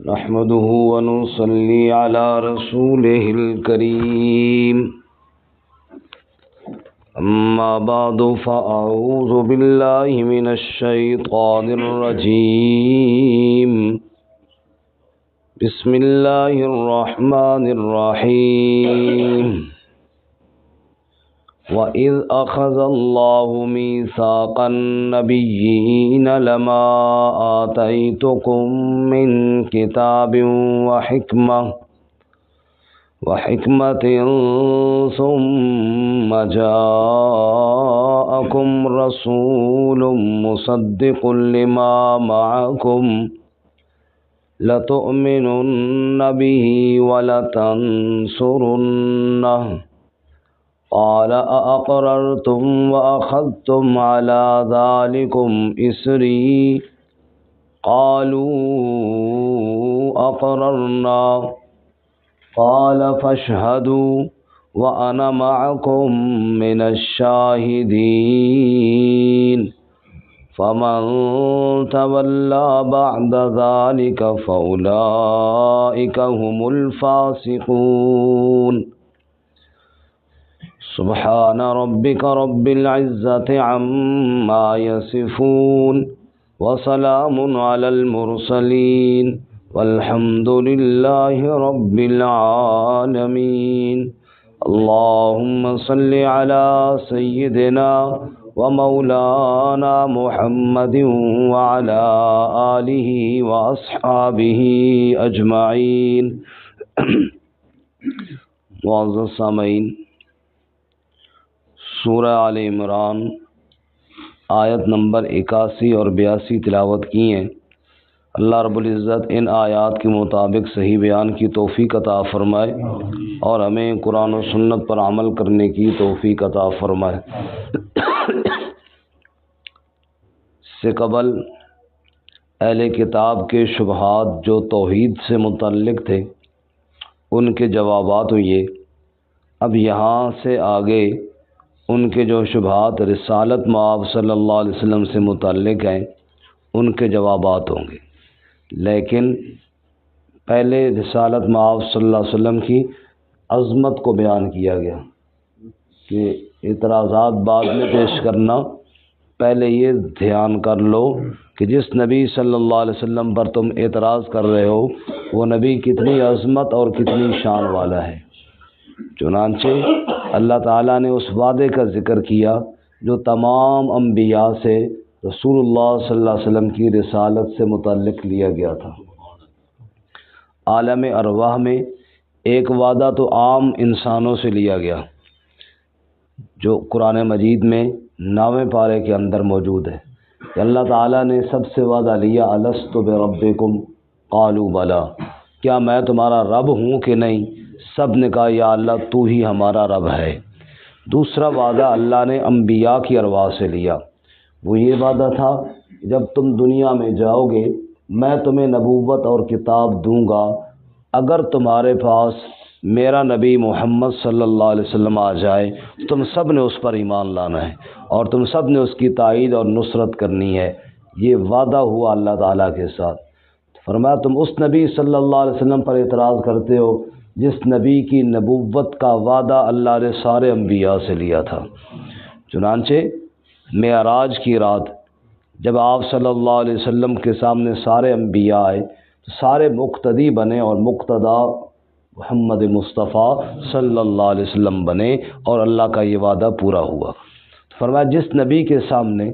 نحمده ونصلي على رسوله الكريم أما بعد فأعوذ بالله من الشيطان الرجيم بسم الله الرحمن الرحيم وَإِذْ أَخَذَ اللَّهُ مِيثَاقَ النَّبِيِّينَ لَمَا آتَيْتُكُم مِّن كِتَابٍ وَحِكْمَةٍ ثُمَّ جَاءَكُمْ رَسُولٌ مُّصَدِّقٌ لِّمَا مَعَكُمْ لَتُؤْمِنُنَّ بِهِ وَلَتَنصُرُنَّهُ قال أأقررتم وأخذتم على ذلكم إصري قالوا أقررنا قال فاشهدوا وأنا معكم من الشاهدين فمن تولى بعد ذلك فأولئك هم الفاسقون سبحان ربك رب العزة عما يصفون وسلام على المرسلين والحمد لله رب العالمين اللهم صل على سيدنا ومولانا محمد وعلى آله وأصحابه أجمعين معزز سامعین، سورہ آل عمران آیت نمبر 81 اور 82 تلاوت کی ہیں۔ اللہ رب العزت ان آیات کے مطابق صحیح بیان کی توفیق عطا فرمائے اور ہمیں قرآن و سنت پر عمل کرنے کی توفیق عطا فرمائے۔ اس سے قبل اہل کتاب کے شبہات جو توحید سے متعلق تھے ان کے جوابات ہوئے۔ اب یہاں سے آگے ان کے جو شبہات رسالت مآب صلی اللہ علیہ وسلم سے متعلق ہیں ان کے جوابات ہوں گے، لیکن پہلے رسالت مآب صلی اللہ علیہ وسلم کی عظمت کو بیان کیا گیا کہ اعتراضات بعد میں پیش کرنا، پہلے یہ دھیان کر لو کہ جس نبی صلی اللہ علیہ وسلم پر تم اعتراض کر رہے ہو وہ نبی کتنی عظمت اور کتنی شان والا ہے۔ چنانچہ اللہ تعالیٰ نے اس وعدے کا ذکر کیا جو تمام انبیاء سے رسول اللہ صلی اللہ علیہ وسلم کی رسالت سے متعلق لیا گیا تھا۔ عالم ارواح میں ایک وعدہ تو عام انسانوں سے لیا گیا جو قرآن مجید میں 9ویں پارے کے اندر موجود ہے کہ اللہ تعالیٰ نے سب سے وعدہ لیا الست بربکم قالوا بلا، کیا میں تمہارا رب ہوں کہ نہیں؟ سب نے کہا یا اللہ تو ہی ہمارا رب ہے۔ دوسرا وعدہ اللہ نے انبیاء کی ارواح سے لیا، وہ یہ وعدہ تھا جب تم دنیا میں جاؤ گے میں تمہیں نبوت اور کتاب دوں گا، اگر تمہارے پاس میرا نبی محمد صلی اللہ علیہ وسلم آ جائے تم سب نے اس پر ایمان لانا ہے اور تم سب نے اس کی تائید اور نصرت کرنی ہے۔ یہ وعدہ ہوا اللہ تعالیٰ کے ساتھ۔ فرمایا تم اس نبی صلی اللہ علیہ وسلم پر اعتراض کرتے ہو جس نبی کی نبوت کا وعدہ اللہ نے سارے انبیاء سے لیا تھا۔ چنانچہ معراج کی رات جب آپ صلی اللہ علیہ وسلم کے سامنے سارے انبیاء آئے تو سارے مقتدی بنے اور مقتدا محمد مصطفیٰ صلی اللہ علیہ وسلم بنے اور اللہ کا یہ وعدہ پورا ہوا۔ فرمایا جس نبی کے سامنے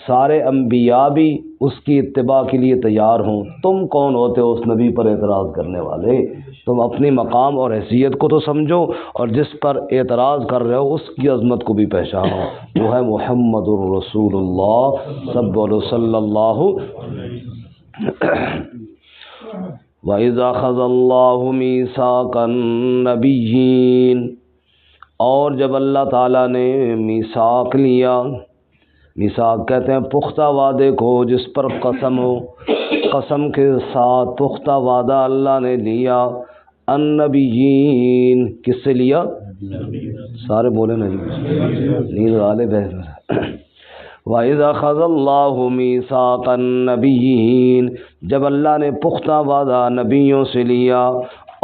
سارے انبیاء بھی اس کی اتباع کے لیے تیار ہوں، تم کون ہوتے ہو اس نبی پر اعتراض کرنے والے؟ تم اپنی مقام اور حیثیت کو تو سمجھو اور جس پر اعتراض کر رہے ہو اس کی عظمت کو بھی پہچانو، وہ ہے محمد الرسول اللہ صلی اللہ وَإِذْ أَخَذَ اللَّهُ مِيثَاقَ النَّبِيِّينَ، اور جب اللہ تعالیٰ نے میثاق لیا، میثاق کہتے ہیں پختہ وعدے کو جس پر قسم ہو، قسم کے ساتھ پختہ وعدہ اللہ نے لیا۔ النبیین کس سے لیا؟ سارے بولے نا جی، نیند غالب ہے۔ وَإِذْ أَخَذَ اللَّهُ مِيثَاقَ النَّبِيِّينَ، جب اللہ نے پختہ وعدہ نبیوں سے لیا،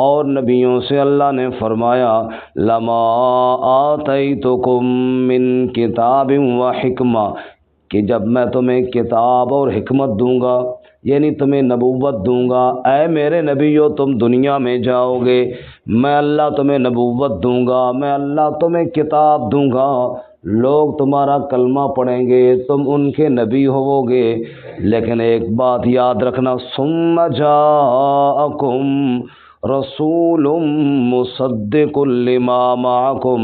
اور نبیوں سے اللہ نے فرمایا لَمَا آتَيْتُكُم مِّن کِتَابٍ وَحِکْمَةٍ، کہ جب میں تمہیں کتاب اور حکمت دوں گا، یعنی تمہیں نبوت دوں گا، اے میرے نبیو تم دنیا میں جاؤ گے، میں اللہ تمہیں نبوت دوں گا، میں اللہ تمہیں کتاب دوں گا، لوگ تمہارا کلمہ پڑھیں گے، تم ان کے نبی ہوو گے، لیکن ایک بات یاد رکھنا، ثم جاءکم رسول مصدق لما معکم،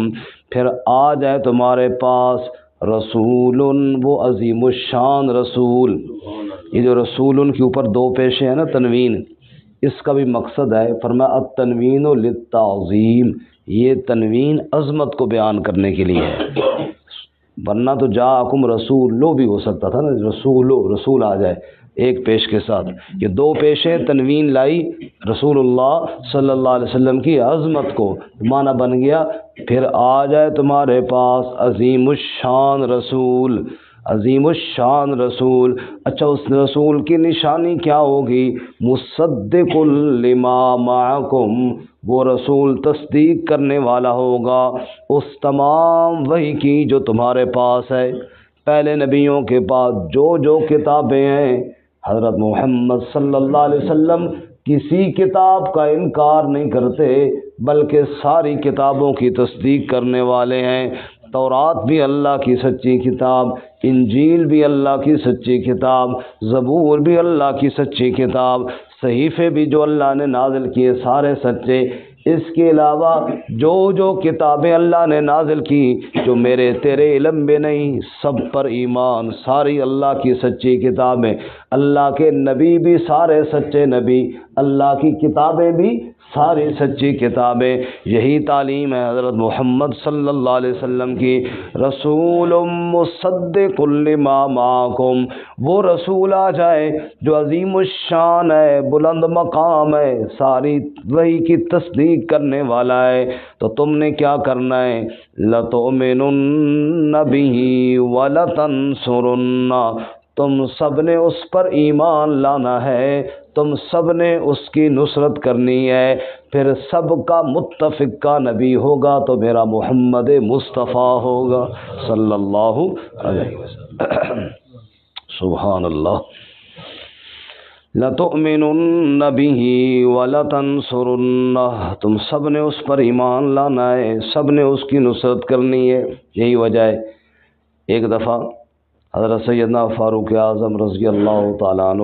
پھر آ جائے تمہارے پاس رسول، وہ عظیم الشان رسول۔ یہ جو رسول کے اوپر دو پیشے ہیں نا تنوین، اس کا بھی مقصد ہے، فرمایا التنوین للتعظیم، یہ تنوین عظمت کو بیان کرنے کے لیے ہے، ورنہ تو جاءکم رسول لو بھی ہو سکتا تھا نا، رسول آ جائے ایک پیش کے ساتھ، یہ دو پیشیں تنوین لائی رسول اللہ صلی اللہ علیہ وسلم کی عظمت کو، معنی بن گیا پھر آ جائے تمہارے پاس عظیم الشان رسول، عظیم الشان رسول۔ اچھا، اس رسول کی نشانی کیا ہوگی؟ مصدق لما معکم، وہ رسول تصدیق کرنے والا ہوگا اس تمام وحی کی جو تمہارے پاس ہے۔ پہلے نبیوں کے پاس جو کتابیں ہیں، حضرت محمد صلی اللہ علیہ وسلم کسی کتاب کا انکار نہیں کرتے، بلکہ ساری کتابوں کی تصدیق کرنے والے ہیں۔ تورات بھی اللہ کی سچی کتاب، انجیل بھی اللہ کی سچی کتاب، زبور بھی اللہ کی سچی کتاب، صحیفے بھی جو اللہ نے نازل کیے سارے سچے۔ اس کے علاوہ جو کتابیں اللہ نے نازل کی جو میرے تیرے علم میں نہیں، سب پر ایمان، ساری اللہ کی سچی کتابیں، اللہ کے نبی بھی سارے سچے نبی، اللہ کی کتابیں بھی ساری سچی کتابیں۔ یہی تعلیم ہے حضرت محمد صلی اللہ علیہ وسلم کی، رسول مصدق لما معکم، وہ رسول آ جائے جو عظیم الشان ہے، بلند مقام ہے، ساری وحی کی تصدیق کرنے والا ہے، تو تم نے کیا کرنا ہے؟ لَتُؤْمِنُنَّ بِهِ وَلَتَنْصُرُنَّ، تم سب نے اس پر ایمان لانا ہے، تم سب نے اس کی نصرت کرنی ہے، پھر سب کا متفق کا نبی ہوگا تو میرا محمد مصطفیٰ ہوگا صلی اللہ علیہ وسلم۔ سبحان اللہ۔ لَتُؤْمِنُنَّ بِهِ وَلَتَنْصُرُنَّهُ، تم سب نے اس پر ایمان لانا ہے، سب نے اس کی نصرت کرنی ہے۔ یہی وجہ ہے ایک دفعہ حضرت سیدنا فاروق اعظم رضی اللہ تعالیٰ عنہ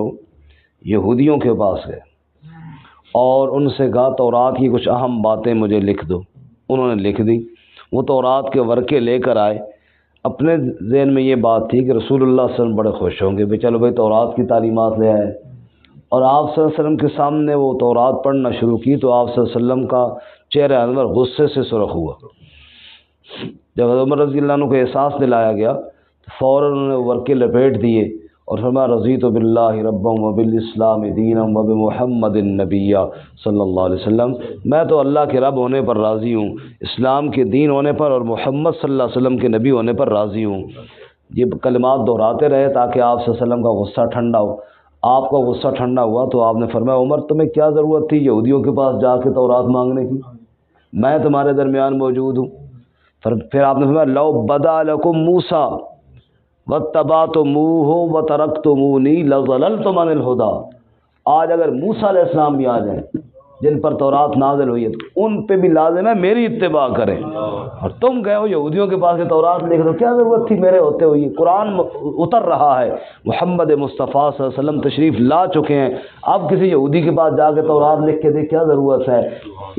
یہودیوں کے پاس گئے اور ان سے کہا تورات کی کچھ اہم باتیں مجھے لکھ دو۔ انہوں نے لکھ دی، وہ تورات کے ورقے لے کر آئے۔ اپنے ذہن میں یہ بات تھی کہ رسول اللہ صلی اللہ علیہ وسلم بڑے خوش ہوں گے، بھئی چلو بھائی تورات کی تعلیمات لے آئے، اور آپ صلی اللہ علیہ وسلم کے سامنے وہ تورات پڑھنا شروع کی تو آپ صلی اللہ علیہ وسلم کا چہرہ انور غصے سے سرخ ہوا۔ جب حضرت عمر رضی اللہ عنہ کو احساس دلایا گیا تو فوراً انہوں نے ورقے لپیٹ دیے اور فرمایا رضیت باللہ ربا وبالاسلام دینا وبمحمد النبی صلی اللہ علیہ وسلم، میں تو اللہ کے رب ہونے پر راضی ہوں، اسلام کے دین ہونے پر اور محمد صلی اللہ علیہ وسلم کے نبی ہونے پر راضی ہوں۔ یہ کلمات دہراتے رہے تاکہ آپ صلی اللہ علیہ وسلم کا غصہ ٹھنڈا ہو۔ آپ کا غصہ ٹھنڈا ہوا تو آپ نے فرمایا عمر تمہیں کیا ضرورت تھی یہودیوں کے پاس جا کے تورات مانگنے کی، میں تمہارے درمیان موجود ہوں۔ پھر آپ نے فرمایا لو بدا لکم موسیٰ واتبعتموہ وترکتمونی لضللتم عن الہدی، آج اگر موسیٰ علیہ السلام بھی آ جائیں جن پر تورات نازل ہوئی ہے تو ان پہ بھی لازم ہے میری اتباع کریں، اور تم گئے ہو یہودیوں کے پاس کے تورات لکھ دو، کیا ضرورت تھی میرے ہوتے ہوئی؟ قرآن اتر رہا ہے، محمد مصطفیٰ صلی اللہ علیہ وسلم تشریف لا چکے ہیں، اب کسی یہودی کے پاس جا کے تورات لکھ کے دے، کیا ضرورت ہے؟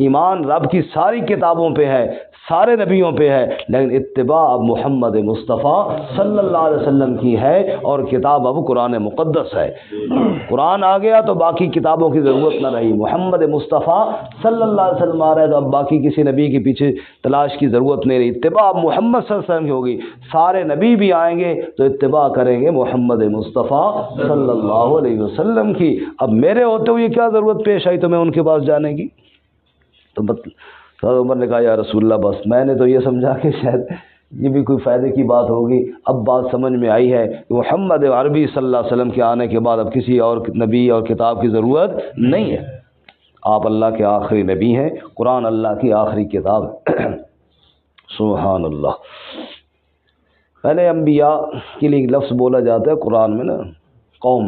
ایمان رب کی ساری کتابوں پہ ہے، سارے نبیوں پہ ہے، لیکن اتباع اب محمد مصطفیٰ صلی اللہ علیہ وسلم کی ہے، اور کتاب اب قرآن مقدس ہے۔ قرآن آ گیا تو باقی کتابوں کی ضرورت نہ رہی، محمد مصطفیٰ صلی اللہ علیہ وسلم آ رہے تو اب باقی کسی نبی کے پیچھے تلاش کی ضرورت نہیں رہی، اتباع اب محمد صلی اللہ علیہ وسلم کی ہوگی۔ سارے نبی بھی آئیں گے تو اتباع کریں گے محمد مصطفیٰ صلی اللہ علیہ وسلم کی، اب میرے ہوتے ہوئے کیا ضرورت پیش آئی تمہیں ان کے پاس جانے کی؟ تو حضرت عمر نے کہا یا رسول اللہ بس میں نے تو یہ سمجھا کہ شاید یہ بھی کوئی فائدے کی بات ہوگی؟ اب بات سمجھ میں آئی ہے کہ محمد عربی صلی اللہ علیہ وسلم کے آنے کے بعد اب کسی اور نبی اور کتاب کی ضرورت نہیں ہے. آپ اللہ کے آخری نبی ہیں، قرآن اللہ کی آخری کتاب ہے. سبحان اللہ. پہلے انبیاء کے لیے ایک لفظ بولا جاتا ہے قرآن میں نا، قوم.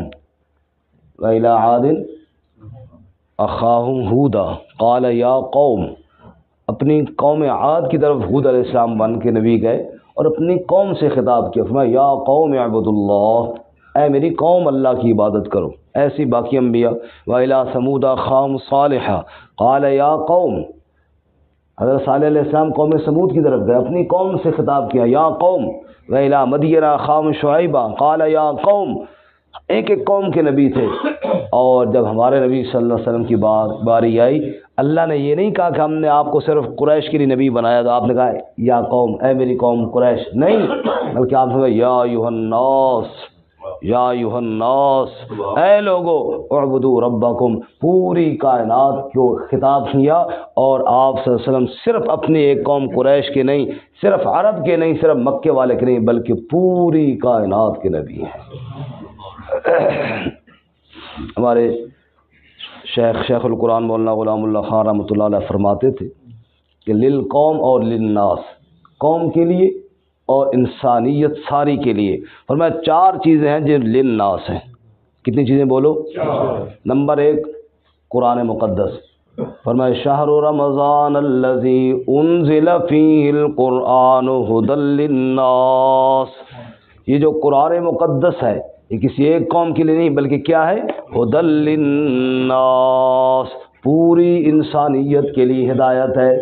وَإِلَىٰ عَادٍ أَخَاهُمْ هُودًا قَالَ يَا قَوْمِ، اپنی قوم عاد کی طرف ہود علیہ السلام بن کے نبی گئے اور اپنی قوم سے خطاب کیا، فرمایا یا قوم اعبدوا اللہ، اے میری قوم اللہ کی عبادت کرو. ایسی باقی انبیاء. وَإِلَىٰ ثَمُودَ أَخَاهُمْ صَالِحًا قَالَ يَا قَوْمِ، حضرت صالح علیہ السلام قوم سمود کی طرف گئے، اپنی قوم سے خطاب کیا یا قوم. وَإِلَىٰ مَدْيَنَ أَخَاهُمْ شُعَيْبًا قَالَ يَا قَوْمِ، ایک ایک قوم کے نبی تھے. اور جب ہمارے نبی صلی اللہ علیہ وسلم کی باری آئی، اللہ نے یہ نہیں کہا کہ ہم نے آپ کو صرف قریش کے لیے نبی بنایا تو آپ نے کہا یا قوم، اے میری قوم قریش، نہیں، بلکہ آپ نے کہا یا ایھا الناس، یا ایھا الناس، اے لوگو اعبدوا ربکم، پوری کائنات کو خطاب کیا. اور آپ صلی اللہ علیہ وسلم صرف اپنی ایک قوم قریش کے نہیں، صرف عرب کے نہیں، صرف مکے والے کے نہیں، بلکہ پوری کائنات کے نبی ہیں. ہمارے شیخ القرآن مولانا غلام اللہ خان رحمۃ اللہ علیہ فرماتے تھے کہ للقوم اور للناس، قوم کے لیے اور انسانیت ساری کے لیے. فرمایا چار چیزیں ہیں جو للناس ہیں. کتنی چیزیں بولو؟ نمبر 1 قرآن مقدس. فرمایا شہر رمضان الذی انزل فیہ القرآن ھدی للناس، یہ جو قرآن مقدس ہے یہ کسی ایک قوم کے لیے نہیں بلکہ کیا ہے؟ ھدی للناس، پوری انسانیت کے لیے ہدایت ہے.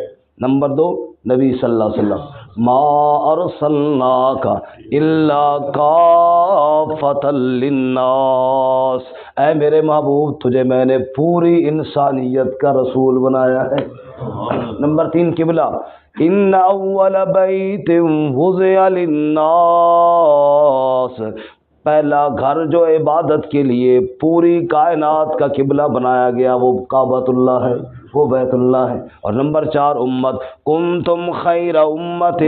نمبر 2 نبی صلی اللہ علیہ وسلم، ما ارسلناک الا کافۃ للناس، اے میرے محبوب تجھے میں نے پوری انسانیت کا رسول بنایا ہے. نمبر 3 قبلہ، ان اول بیت وضع للناس، پہلا گھر جو عبادت کے لیے پوری کائنات کا قبلہ بنایا گیا وہ کعبۃ اللہ ہے، وہ بیت اللہ ہے. اور نمبر 4 امت، کنتم خیر امت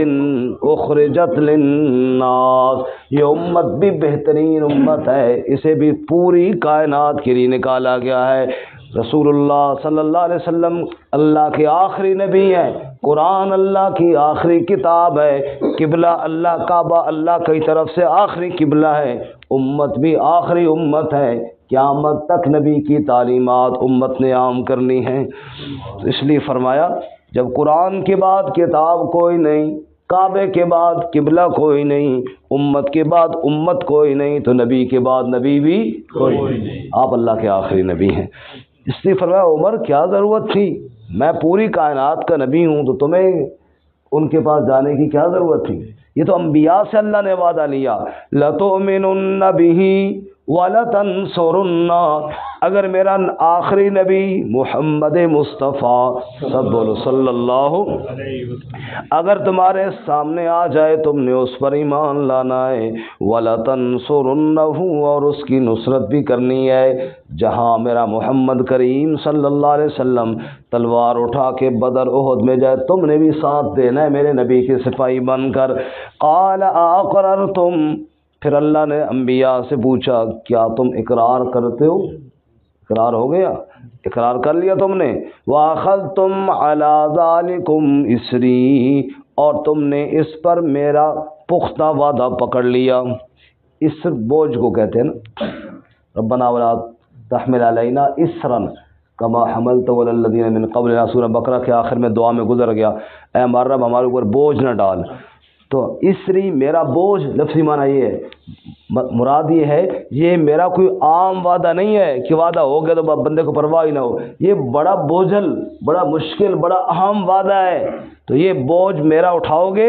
اخرجت للناس، یہ امت بھی بہترین امت ہے، اسے بھی پوری کائنات کے لیے نکالا گیا ہے. رسول اللہ صلی اللہ علیہ وسلم اللہ کے آخری نبی ہیں، قرآن اللہ کی آخری کتاب ہے، قبلہ اللہ کعبہ اللہ کی طرف سے آخری قبلہ ہے، امت بھی آخری امت ہے، قیامت تک نبی کی تعلیمات امت نے عام کرنی ہیں. اس لیے فرمایا جب قرآن کے بعد کتاب کوئی نہیں، کعبے کے بعد قبلہ کوئی نہیں، امت کے بعد امت کوئی نہیں، تو نبی کے بعد نبی بھی کوئی نہیں، آپ اللہ کے آخری نبی ہیں. اس لیے فرمایا عمر کیا ضرورت تھی، میں پوری کائنات کا نبی ہوں تو تمہیں ان کے پاس جانے کی کیا ضرورت تھی؟ یہ تو انبیاء سے اللہ نے وعدہ لیا، لَتُؤْمِنُنَّ بِهِ وَلَتَنْصُرُنَّهُ، اگر میرا آخری نبی محمد مصطفیٰ سب بولو صلی اللہ، اگر تمہارے سامنے آ جائے تم نے اس پر ایمان لانا ہے، وَلَتَنْصُرُنَّهُ، اور اس کی نصرت بھی کرنی ہے. جہاں میرا محمد کریم صلی اللہ علیہ وسلم تلوار اٹھا کے بدر احد میں جائے تم نے بھی ساتھ دینا ہے میرے نبی کے سپاہی بن کر. قال اقررتم، پھر اللہ نے انبیاء سے پوچھا کیا تم اقرار کرتے ہو؟ اقرار ہو گیا، اقرار کر لیا تم نے. وَأَخَذْتُمْ عَلَىٰ ذَلِكُمْ إِصْرِي، اور تم نے اس پر میرا پختہ وعدہ پکڑ لیا. اس بوجھ کو کہتے ہیں نا، ربنا ولا تحمل علینا اسرا کما حملت علی الذین من قبلنا، سورہ بقرہ کے آخر میں دعا میں گزر گیا، اے ہمارا رب ہمارے اوپر بوجھ نہ ڈال. تو اسری میرا بوجھ، لفظی معنی یہ ہے، مراد یہ ہے یہ میرا کوئی عام وعدہ نہیں ہے کہ وعدہ ہو گیا تو بندے کو پرواہ ہی نہ ہو، یہ بڑا بوجھل، بڑا مشکل، بڑا اہم وعدہ ہے. تو یہ بوجھ میرا اٹھاؤ گے،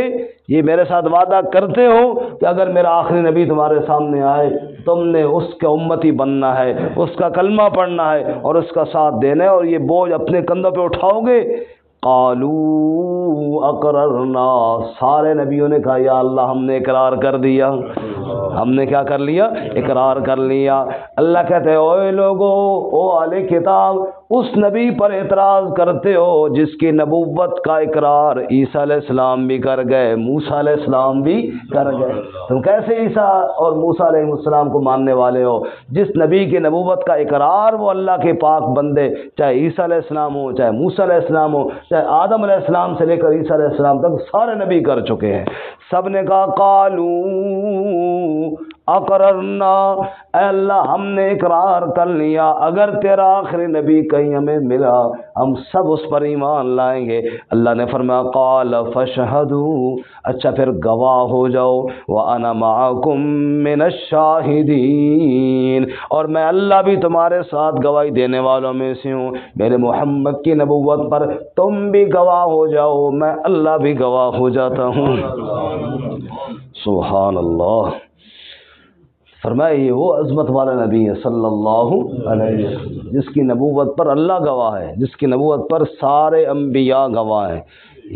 یہ میرے ساتھ وعدہ کرتے ہو کہ اگر میرا آخری نبی تمہارے سامنے آئے تم نے اس کا امتی بننا ہے، اس کا کلمہ پڑھنا ہے اور اس کا ساتھ دینا ہے، اور یہ بوجھ اپنے کندھوں پہ اٹھاؤ گے. قالوا اقررنا، سارے نبیوں نے کہا یا اللہ ہم نے اقرار کر دیا. ہم نے کیا کر لیا؟ اقرار کر لیا۔ اللہ کہتے ہیں اوے لوگو، او اہل کتاب، اس نبی پر اعتراض کرتے ہو جس کی نبوت کا اقرار عیسیٰ علیہ السلام بھی کر گئے، موسیٰ علیہ السلام بھی کر گئے۔ تم کیسے عیسیٰ اور موسیٰ علیہ السلام کو ماننے والے ہو؟ جس نبی کی نبوت کا اقرار وہ اللہ کے پاک بندے، چاہے عیسیٰ علیہ السلام ہو، چاہے موسیٰ علیہ السلام ہو، چاہے آدم علیہ السلام سے لے کر عیسیٰ علیہ السلام تک سارے نبی کر چکے ہیں۔ سب نے کہا قالو اقررنا، اے اللہ ہم نے اقرار کر لیا، اگر تیرا آخری نبی کہیں ہمیں ملا ہم سب اس پر ایمان لائیں گے۔ اللہ نے فرمایا قال فاشہدوا، اچھا پھر گواہ ہو جاؤ، وانا معکم من الشاہدین، اور میں اللہ بھی تمہارے ساتھ گواہی دینے والوں میں سے ہوں۔ میرے محمد کی نبوت پر تم بھی گواہ ہو جاؤ، میں اللہ بھی گواہ ہو جاتا ہوں۔ سبحان اللہ۔ فرمایا یہ وہ عظمت والا نبی ہے صلی اللہ علیہ وسلم جس کی نبوت پر اللہ گواہ ہے، جس کی نبوت پر سارے انبیاء گواہ ہیں۔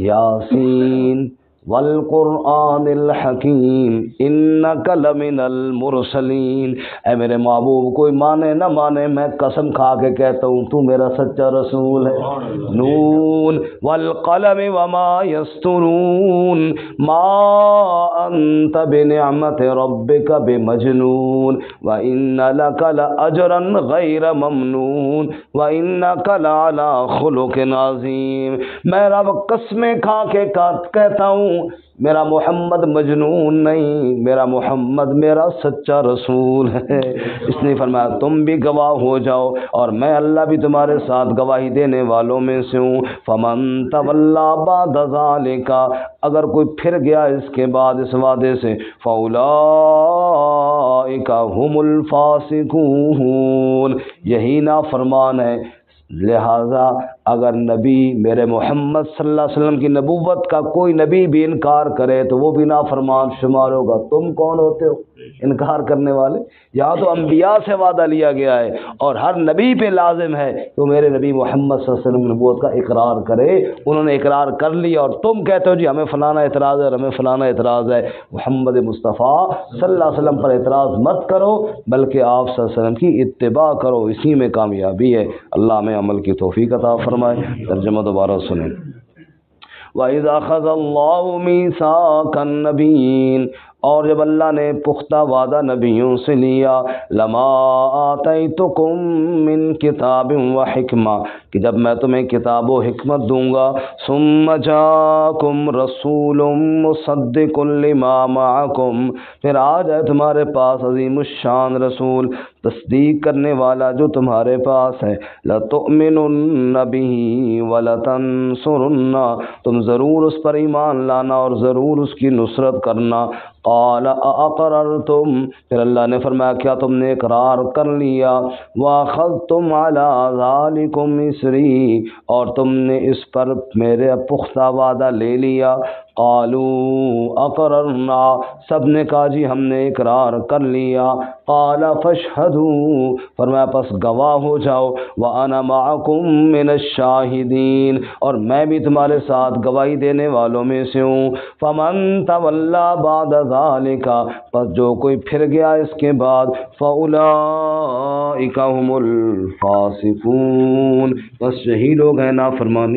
یاسین والقرآن الحکیم انک لمن المرسلین، اے میرے محبوب کوئی مانے نہ مانے میں قسم کھا کے کہتا ہوں تو میرا سچا رسول ہے۔ نون والقلم وما یسطرون ما انت بنعمت ربک بمجنون وان لک لاجرا غیر ممنون وانک لعلی خلق عظیم۔ میں رب قسمیں کھا کے کہتا ہوں میرا محمد مجنون نہیں، میرا محمد میرا سچا رسول ہے۔ اس نے فرمایا تم بھی گواہ ہو جاؤ اور میں اللہ بھی تمہارے ساتھ گواہی دینے والوں میں سے ہوں۔ فمن تولی بعد ذلک، اگر کوئی پھر گیا اس کے بعد اس وعدے سے، فاولئک هم الفاسقون، یہی نافرمان ہے۔ لہذا اگر نبی میرے محمد صلی اللہ علیہ وسلم کی نبوت کا کوئی نبی بھی انکار کرے تو وہ بھی نافرمان شمار ہوگا۔ تم کون ہوتے ہو انکار کرنے والے؟ یہاں تو انبیاء سے وعدہ لیا گیا ہے اور ہر نبی پہ لازم ہے کہ میرے نبی محمد صلی اللہ علیہ وسلم کی نبوت کا اقرار کرے۔ انہوں نے اقرار کر لیا اور تم کہتے ہو جی ہمیں فلانا اعتراض ہے، ہمیں فلانا اعتراض ہے۔ محمد مصطفیٰ صلی اللہ علیہ وسلم پر اعتراض مت کرو بلکہ آپ صلی اللہ علیہ وسلم کی اتباع کرو، اسی میں کامیابی ہے۔ اللہ ہمیں عمل کی توفیق عطا فرمائے۔ ترجمہ دوبارہ سنیں۔ وَإِذَا أَخَذَ اللَّهُ مِيثَاقَ النَّبِيِّينَ، اور جب اللہ نے پختہ وعدہ نبیوں سے لیا، لما آتیتکم من کتاب و حکمہ، کہ جب میں تمہیں کتاب و حکمت دوں گا، ثم جاکم رسول مصدق لما معکم، پھر آ جائے تمہارے پاس عظیم الشان رسول تصدیق کرنے والا جو تمہارے پاس ہے، لتؤمنن بہ ولتنصرن، تم ضرور اس پر ایمان لانا اور ضرور اس کی نصرت کرنا۔ قال اقررتم، پھر اللہ نے فرمایا کیا تم نے اقرار کر لیا، واخذتم علی ذالکم اسری، اور تم نے اس پر میرے پختہ وعدہ لے لیا۔ قالوا اقررنا، سب نے کہا جی ہم نے اقرار کر لیا۔ قال فاشہدوا، فرمایا پس گواہ ہو جاؤ، وانا معکم من الشاہدین، اور میں بھی تمہارے ساتھ گواہی دینے والوں میں سے ہوں۔ فمن تولی بعد ذالک، پس جو کوئی پھر گیا اس کے بعد، فاولئک هم الفاسقون، بس یہی لوگ ہیں نافرمانی